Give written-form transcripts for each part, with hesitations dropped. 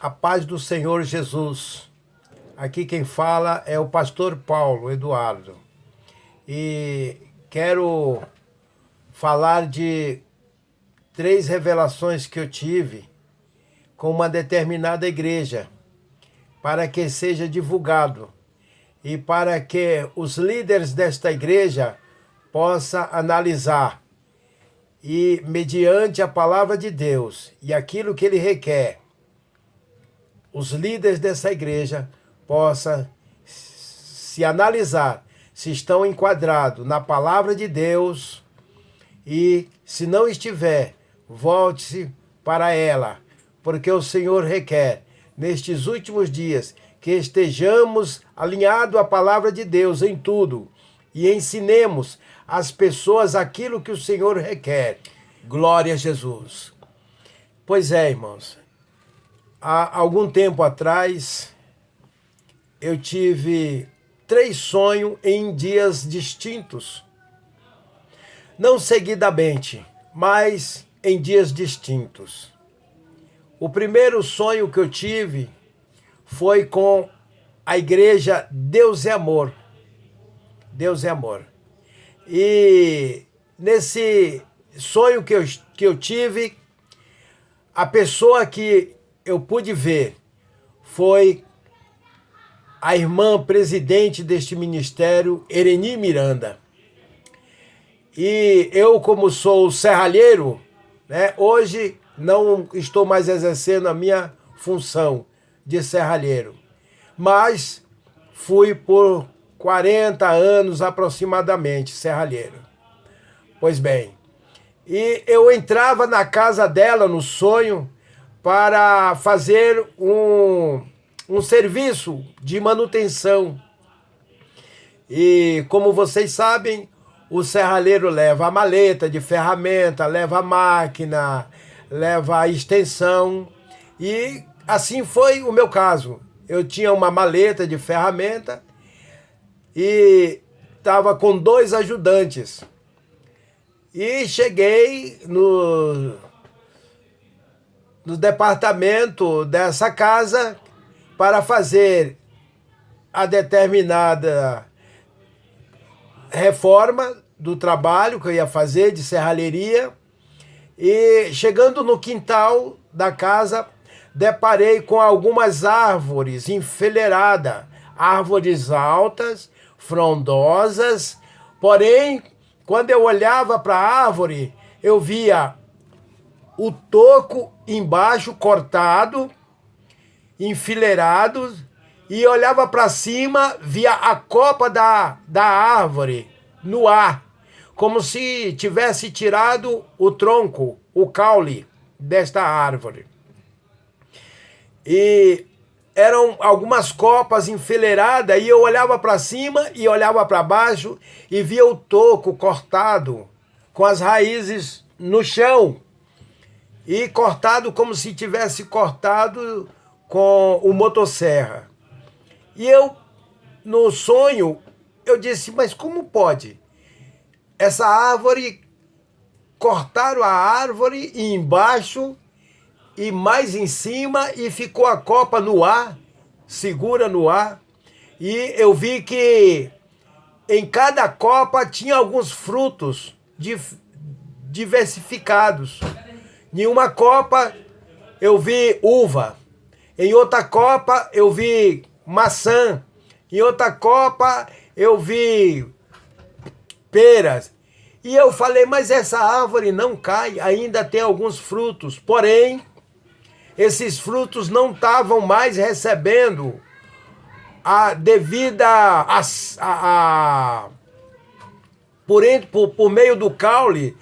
A paz do Senhor Jesus. Aqui quem fala é o pastor Paulo Eduardo. E quero falar de 3 revelações que eu tive com uma determinada igreja, para que seja divulgado e para que os líderes desta igreja possam analisar e, mediante a palavra de Deus e aquilo que ele requer, os líderes dessa igreja possam se analisar se estão enquadrados na palavra de Deus e, se não estiver, volte-se para ela, porque o Senhor requer, nestes últimos dias, que estejamos alinhados à palavra de Deus em tudo e ensinemos às pessoas aquilo que o Senhor requer. Glória a Jesus. Pois é, irmãos, há algum tempo atrás, eu tive 3 sonhos em dias distintos. Não seguidamente, mas em dias distintos. O primeiro sonho que eu tive foi com a igreja Deus é Amor. Deus é Amor. E nesse sonho que eu tive, a pessoa que eu pude ver foi a irmã presidente deste ministério, Ereni Miranda. E eu, como sou serralheiro, né, hoje não estou mais exercendo a minha função de serralheiro, mas fui por 40 anos aproximadamente serralheiro. Pois bem, e eu entrava na casa dela no sonho para fazer um serviço de manutenção. E como vocês sabem, o serralheiro leva a maleta de ferramenta, leva a máquina, leva a extensão. E assim foi o meu caso. Eu tinha uma maleta de ferramenta e estava com 2 ajudantes. E cheguei no departamento dessa casa para fazer a determinada reforma do trabalho que eu ia fazer de serralheria. E chegando no quintal da casa, deparei com algumas árvores enfileiradas, árvores altas, frondosas, porém, quando eu olhava para a árvore, eu via o toco embaixo cortado, enfileirado, e olhava para cima, via a copa da árvore no ar, como se tivesse tirado o tronco, o caule desta árvore. E eram algumas copas enfileiradas, e eu olhava para cima e olhava para baixo e via o toco cortado, com as raízes no chão, e cortado como se tivesse cortado com o motosserra. E eu, no sonho, eu disse, mas como pode? Essa árvore, cortaram a árvore e embaixo e mais em cima e ficou a copa no ar, segura no ar. E eu vi que em cada copa tinha alguns frutos diversificados. Em uma copa eu vi uva, em outra copa eu vi maçã, em outra copa eu vi peras. E eu falei, mas essa árvore não cai, ainda tem alguns frutos. Porém, esses frutos não estavam mais recebendo a devida por meio do caule,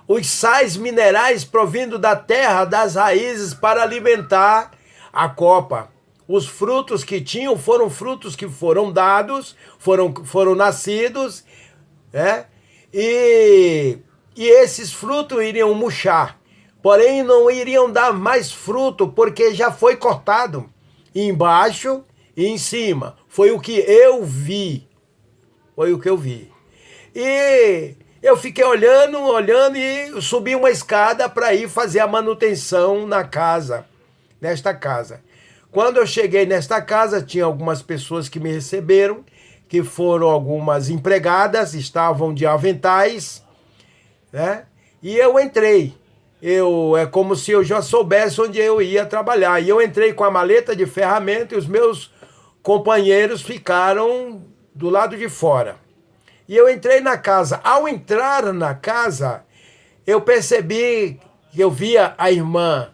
os sais minerais provindo da terra, das raízes, para alimentar a copa. Os frutos que tinham foram frutos que foram dados, foram nascidos, né? E esses frutos iriam murchar, porém não iriam dar mais fruto, porque já foi cortado embaixo e em cima. Foi o que eu vi. Foi o que eu vi. E eu fiquei olhando e subi uma escada para ir fazer a manutenção nesta casa. Quando eu cheguei nesta casa, tinha algumas pessoas que me receberam, que foram algumas empregadas, estavam de aventais, né? E eu entrei. É como se eu já soubesse onde eu ia trabalhar. E eu entrei com a maleta de ferramenta e os meus companheiros ficaram do lado de fora. E eu entrei na casa. Ao entrar na casa, eu percebi que eu via a irmã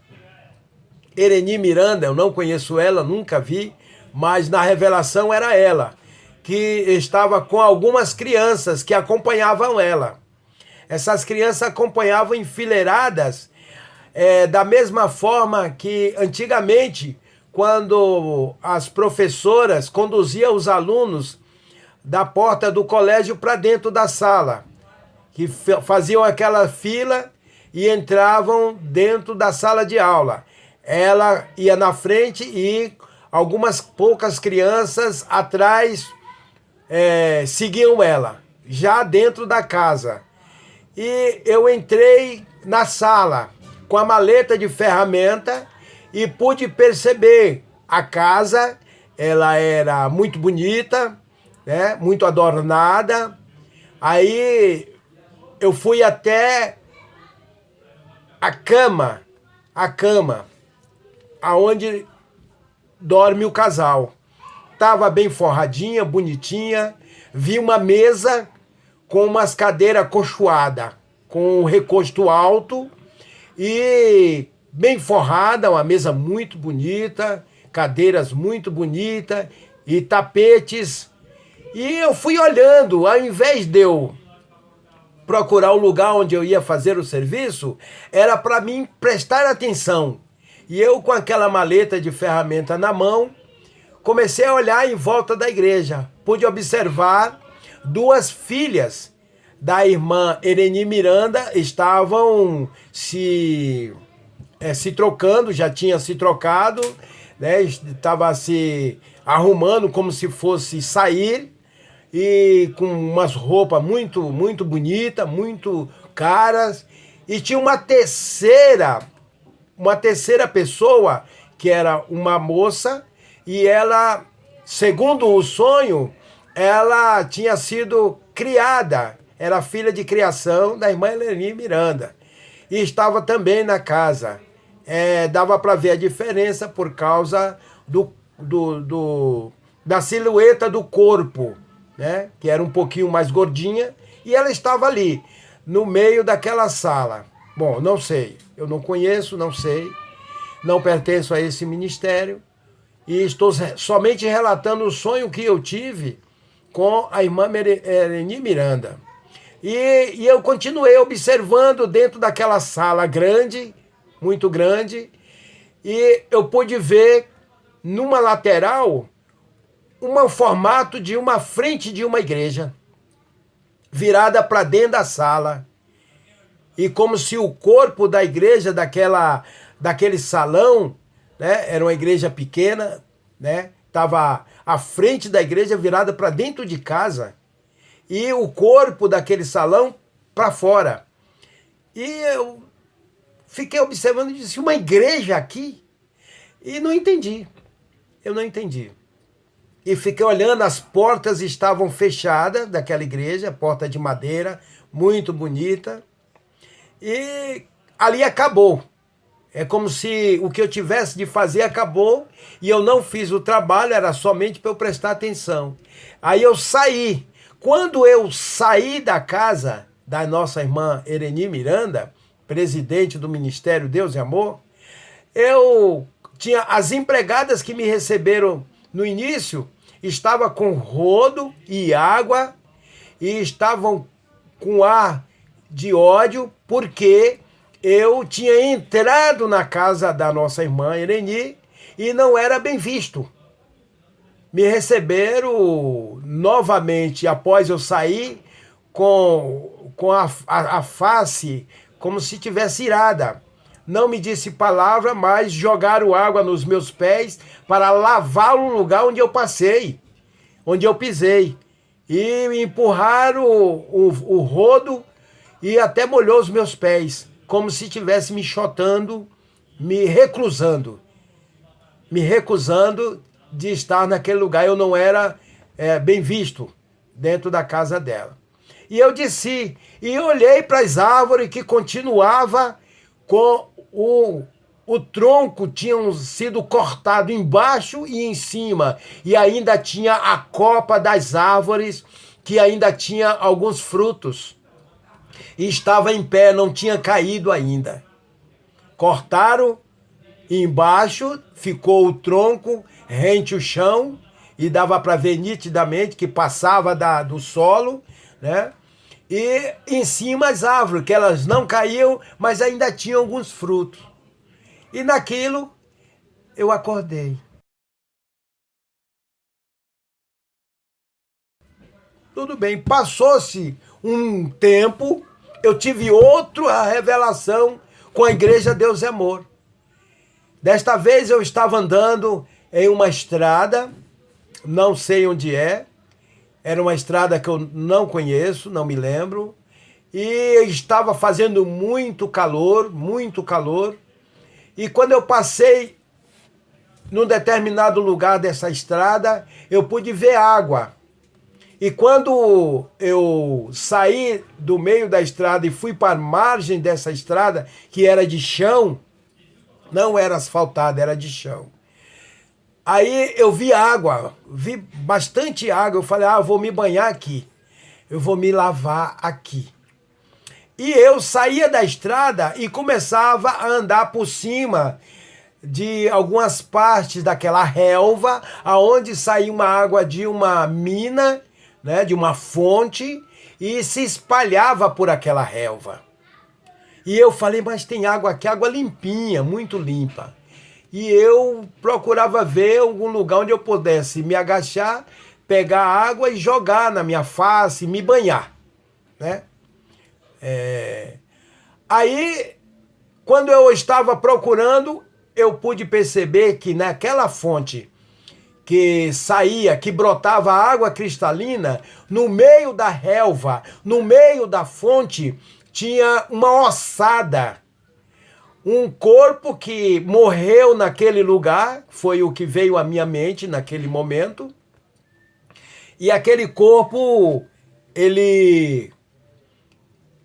Ereni Miranda, eu não conheço ela, nunca vi, mas na revelação era ela, que estava com algumas crianças que acompanhavam ela. Essas crianças acompanhavam enfileiradas, da mesma forma que antigamente, quando as professoras conduziam os alunos da porta do colégio para dentro da sala, que faziam aquela fila e entravam dentro da sala de aula. Ela ia na frente e algumas poucas crianças atrás seguiam ela, já dentro da casa. E eu entrei na sala com a maleta de ferramenta e pude perceber a casa. Ela era muito bonita, né? Muito adornada. Aí eu fui até a cama aonde dorme o casal. Tava bem forradinha, bonitinha. Vi uma mesa com umas cadeiras acolchoadas, com um recosto alto e bem forrada, uma mesa muito bonita, cadeiras muito bonitas e tapetes. E eu fui olhando, ao invés de eu procurar o lugar onde eu ia fazer o serviço, era para mim prestar atenção. E eu, com aquela maleta de ferramenta na mão, comecei a olhar em volta da igreja. Pude observar duas filhas da irmã Ereni Miranda, estavam se trocando, já tinha se trocado, né? Estava se arrumando como se fosse sair, e com umas roupas muito, muito bonitas, muito caras. E tinha uma terceira pessoa, que era uma moça, e ela, segundo o sonho, ela tinha sido criada, era filha de criação da irmã Ereni Miranda, e estava também na casa. Dava para ver a diferença por causa da silhueta do corpo, né? Que era um pouquinho mais gordinha, e ela estava ali, no meio daquela sala. Bom, não sei, eu não conheço, não sei, não pertenço a esse ministério, e estou somente relatando o sonho que eu tive com a irmã Ereni Miranda. E eu continuei observando dentro daquela sala grande, muito grande, e eu pude ver numa lateral um formato de uma frente de uma igreja, virada para dentro da sala. E como se o corpo da igreja, daquele salão, né, era uma igreja pequena, né, estava a frente da igreja virada para dentro de casa, e o corpo daquele salão para fora. E eu fiquei observando e disse, uma igreja aqui? E não entendi. Eu não entendi. E fiquei olhando, as portas estavam fechadas daquela igreja, porta de madeira, muito bonita. E ali acabou. É como se o que eu tivesse de fazer acabou e eu não fiz o trabalho, era somente para eu prestar atenção. Aí eu saí. Quando eu saí da casa da nossa irmã Ereni Miranda, presidente do Ministério Deus e Amor, eu tinha as empregadas que me receberam no início, estava com rodo e água e estavam com ar de ódio, porque eu tinha entrado na casa da nossa irmã Ereni e não era bem visto. Me receberam novamente após eu sair com a face como se tivesse irada. Não me disse palavra, mas jogaram água nos meus pés para lavar o lugar onde eu passei, onde eu pisei. E me empurraram o rodo e até molhou os meus pés, como se estivesse me chotando, me reclusando. me recusando de estar naquele lugar. Eu não era bem visto dentro da casa dela. E eu desci e olhei para as árvores que continuava com o tronco tinham sido cortado embaixo e em cima, e ainda tinha a copa das árvores que ainda tinha alguns frutos e estava em pé, não tinha caído ainda. Cortaram embaixo, ficou o tronco rente o chão e dava para ver nitidamente que passava do solo, né? E em cima as árvores, que elas não caíam, mas ainda tinham alguns frutos. E naquilo eu acordei. Tudo bem, passou-se um tempo, eu tive outra revelação com a Igreja Deus é Amor. Desta vez eu estava andando em uma estrada, não sei onde era uma estrada que eu não conheço, não me lembro, e estava fazendo muito calor, e quando eu passei num determinado lugar dessa estrada, eu pude ver água. E quando eu saí do meio da estrada e fui para a margem dessa estrada, que era de chão, não era asfaltada, era de chão. Aí eu vi água, vi bastante água. Eu falei, eu vou me banhar aqui. Eu vou me lavar aqui. E eu saía da estrada e começava a andar por cima de algumas partes daquela relva, aonde saía uma água de uma mina, né, de uma fonte, e se espalhava por aquela relva. E eu falei, mas tem água aqui, água limpinha, muito limpa. E eu procurava ver algum lugar onde eu pudesse me agachar, pegar água e jogar na minha face, me banhar, né? Aí, quando eu estava procurando, eu pude perceber que naquela fonte que saía, que brotava água cristalina, no meio da relva, no meio da fonte, tinha uma ossada. Um corpo que morreu naquele lugar, foi o que veio à minha mente naquele momento. E aquele corpo, ele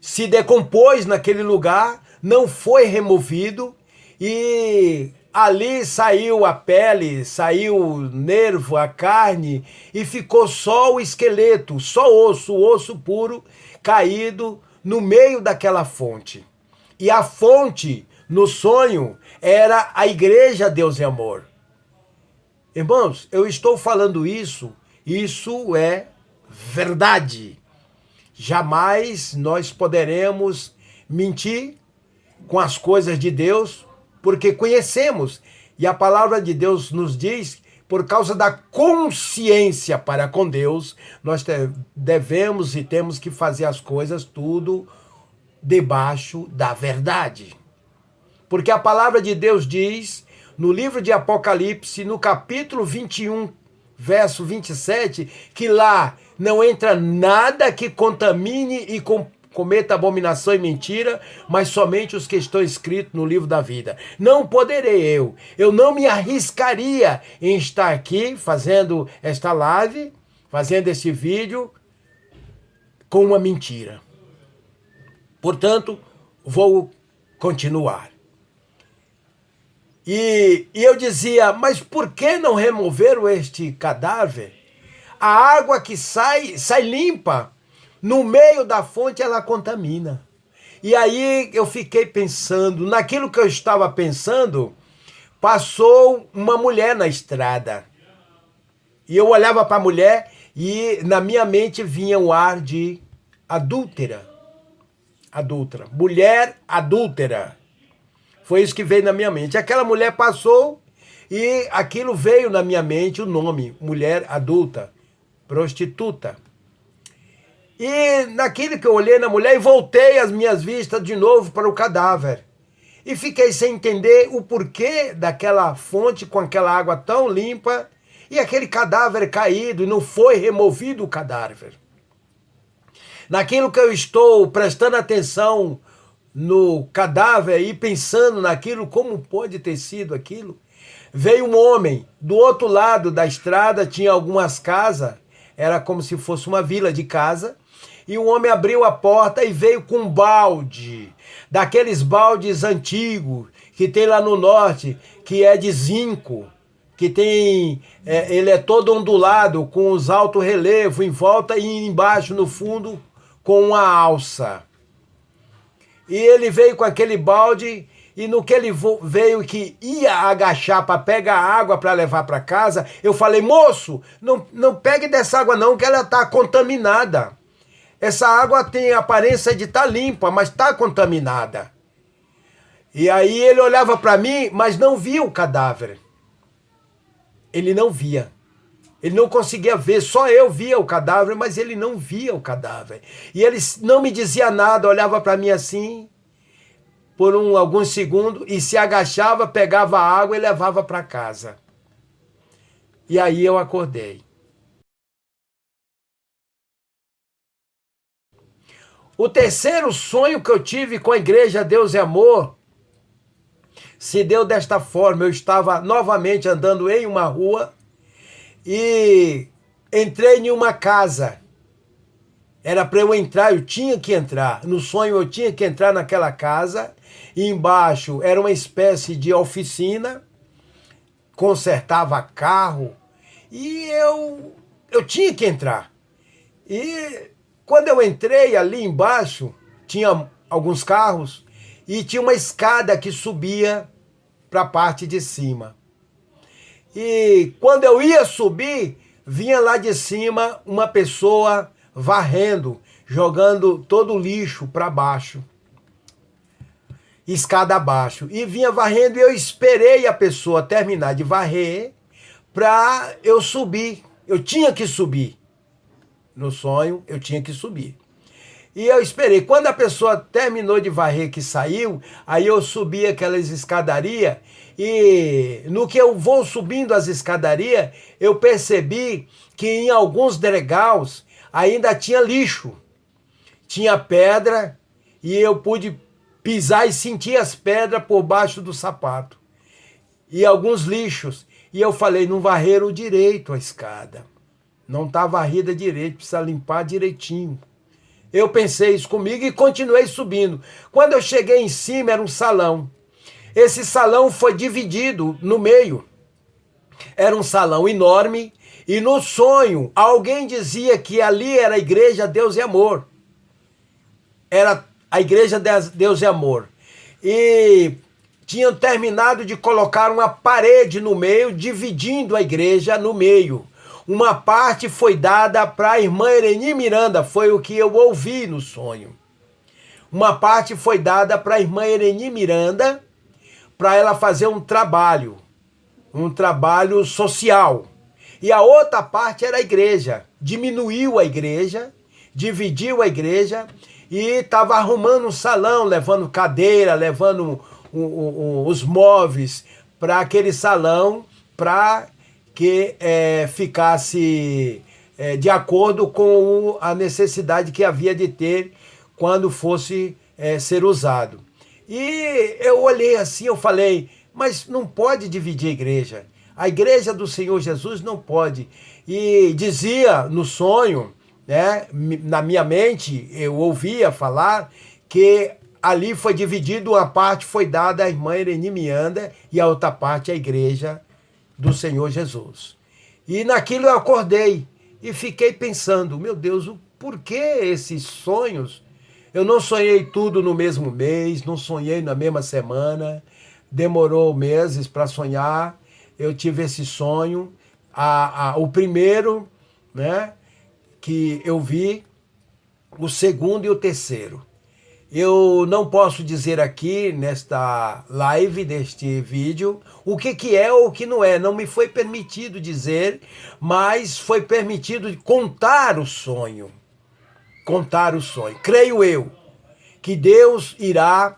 se decompôs naquele lugar, não foi removido, e ali saiu a pele, saiu o nervo, a carne, e ficou só o esqueleto, só osso, o osso puro, caído no meio daquela fonte. E a fonte, no sonho, era a Igreja Deus é Amor. Irmãos, eu estou falando isso é verdade. Jamais nós poderemos mentir com as coisas de Deus, porque conhecemos. E a palavra de Deus nos diz, por causa da consciência para com Deus, nós devemos e temos que fazer as coisas tudo debaixo da verdade. Porque a palavra de Deus diz, no livro de Apocalipse, no capítulo 21, verso 27, que lá não entra nada que contamine e cometa abominação e mentira, mas somente os que estão escritos no livro da vida. Não poderei eu não me arriscaria em estar aqui fazendo esta live, fazendo esse vídeo com uma mentira. Portanto, vou continuar. E eu dizia, mas por que não removeram este cadáver? A água que sai limpa. No meio da fonte ela contamina. E aí eu fiquei pensando, naquilo que eu estava pensando, passou uma mulher na estrada. E eu olhava para a mulher e na minha mente vinha o ar de adúltera. Mulher adúltera. Foi isso que veio na minha mente. Aquela mulher passou e aquilo veio na minha mente, o nome, mulher adulta, prostituta. E naquilo que eu olhei na mulher e voltei as minhas vistas de novo para o cadáver. E fiquei sem entender o porquê daquela fonte com aquela água tão limpa e aquele cadáver caído e não foi removido o cadáver. Naquilo que eu estou prestando atenção no cadáver e pensando naquilo, como pode ter sido aquilo, Veio um homem, do outro lado da estrada tinha algumas casas, era como se fosse uma vila de casa, e o homem abriu a porta e veio com um balde, daqueles baldes antigos que tem lá no norte, que é de zinco, que tem, ele é todo ondulado, com os altos relevos em volta e embaixo, no fundo, com uma alça. E ele veio com aquele balde, e no que ele veio que ia agachar para pegar água para levar para casa, eu falei, moço, não pegue dessa água não, que ela está contaminada. Essa água tem a aparência de estar limpa, mas está contaminada. E aí ele olhava para mim, mas não via o cadáver. Ele não via. Ele não conseguia ver, só eu via o cadáver, mas ele não via o cadáver. E ele não me dizia nada, olhava para mim assim, por alguns segundos, e se agachava, pegava a água e levava para casa. E aí eu acordei. O terceiro sonho que eu tive com a igreja Deus é Amor se deu desta forma. Eu estava novamente andando em uma rua e entrei em uma casa. Era para eu entrar, eu tinha que entrar. No sonho eu tinha que entrar naquela casa. E embaixo era uma espécie de oficina, consertava carro. E eu tinha que entrar. E quando eu entrei ali embaixo, tinha alguns carros e tinha uma escada que subia para a parte de cima. E quando eu ia subir, vinha lá de cima uma pessoa varrendo, jogando todo o lixo para baixo, escada abaixo. E vinha varrendo e eu esperei a pessoa terminar de varrer para eu subir. Eu tinha que subir. No sonho, eu tinha que subir. E eu esperei. Quando a pessoa terminou de varrer, que saiu, aí eu subi aquelas escadarias e no que eu vou subindo as escadarias, eu percebi que em alguns degraus ainda tinha lixo. Tinha pedra e eu pude pisar e sentir as pedras por baixo do sapato. E alguns lixos. E eu falei, não varreram direito a escada. Não está varrida direito, precisa limpar direitinho. Eu pensei isso comigo e continuei subindo. Quando eu cheguei em cima, era um salão. Esse salão foi dividido no meio. Era um salão enorme e no sonho alguém dizia que ali era a igreja Deus e Amor. Era a igreja Deus e Amor. E tinham terminado de colocar uma parede no meio, dividindo a igreja no meio. Uma parte foi dada para a irmã Ereni Miranda, foi o que eu ouvi no sonho. Uma parte foi dada para a irmã Ereni Miranda, para ela fazer um trabalho social. E a outra parte era a igreja. Diminuiu a igreja, dividiu a igreja e estava arrumando um salão, levando cadeira, levando os móveis para aquele salão, para que ficasse de acordo com a necessidade que havia de ter quando fosse ser usado. E eu olhei assim, eu falei, mas não pode dividir a igreja. A igreja do Senhor Jesus não pode. E dizia no sonho, né, na minha mente, eu ouvia falar que ali foi dividido, uma parte foi dada à irmã Ereni Miranda e a outra parte à igreja do Senhor Jesus. E naquilo eu acordei e fiquei pensando, meu Deus, por que esses sonhos? Eu não sonhei tudo no mesmo mês, não sonhei na mesma semana, demorou meses para sonhar. Eu tive esse sonho, o primeiro, né, que eu vi, o segundo e o terceiro. Eu não posso dizer aqui, nesta live, neste vídeo, o que é ou o que não é. Não me foi permitido dizer, mas foi permitido contar o sonho. Contar o sonho. Creio eu que Deus irá,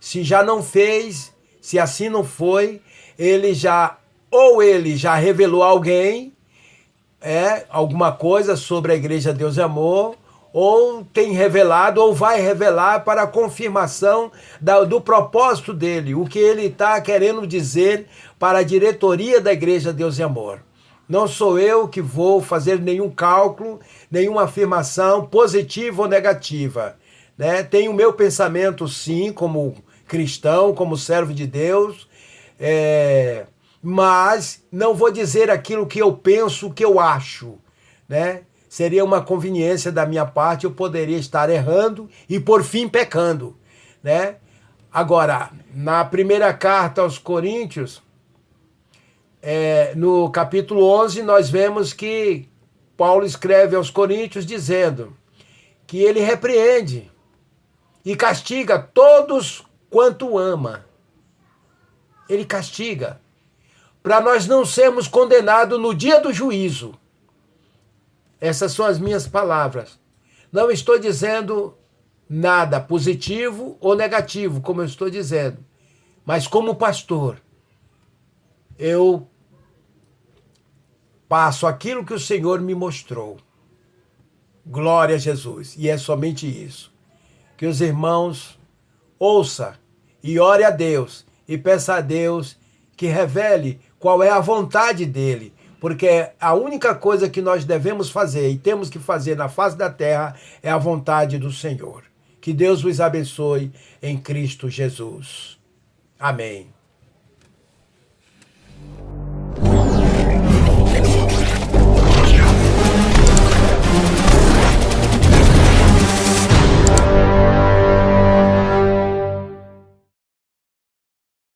se já não fez, se assim não foi, ele já revelou a alguém, alguma coisa sobre a igreja Deus e Amor, ou tem revelado, ou vai revelar para a confirmação do propósito dele, o que ele está querendo dizer para a diretoria da Igreja Deus e Amor. Não sou eu que vou fazer nenhum cálculo, nenhuma afirmação positiva ou negativa, né? Tenho o meu pensamento, sim, como cristão, como servo de Deus, mas não vou dizer aquilo que eu penso, que eu acho, né? Seria uma conveniência da minha parte, eu poderia estar errando e por fim pecando, né? Agora, na primeira carta aos Coríntios, no capítulo 11, nós vemos que Paulo escreve aos Coríntios dizendo que ele repreende e castiga todos quanto ama. Ele castiga, para nós não sermos condenados no dia do juízo. Essas são as minhas palavras. Não estou dizendo nada positivo ou negativo, como eu estou dizendo. Mas como pastor, eu passo aquilo que o Senhor me mostrou. Glória a Jesus. E é somente isso. Que os irmãos ouçam e ore a Deus e peça a Deus que revele qual é a vontade dele. Porque a única coisa que nós devemos fazer e temos que fazer na face da terra é a vontade do Senhor. Que Deus vos abençoe em Cristo Jesus. Amém.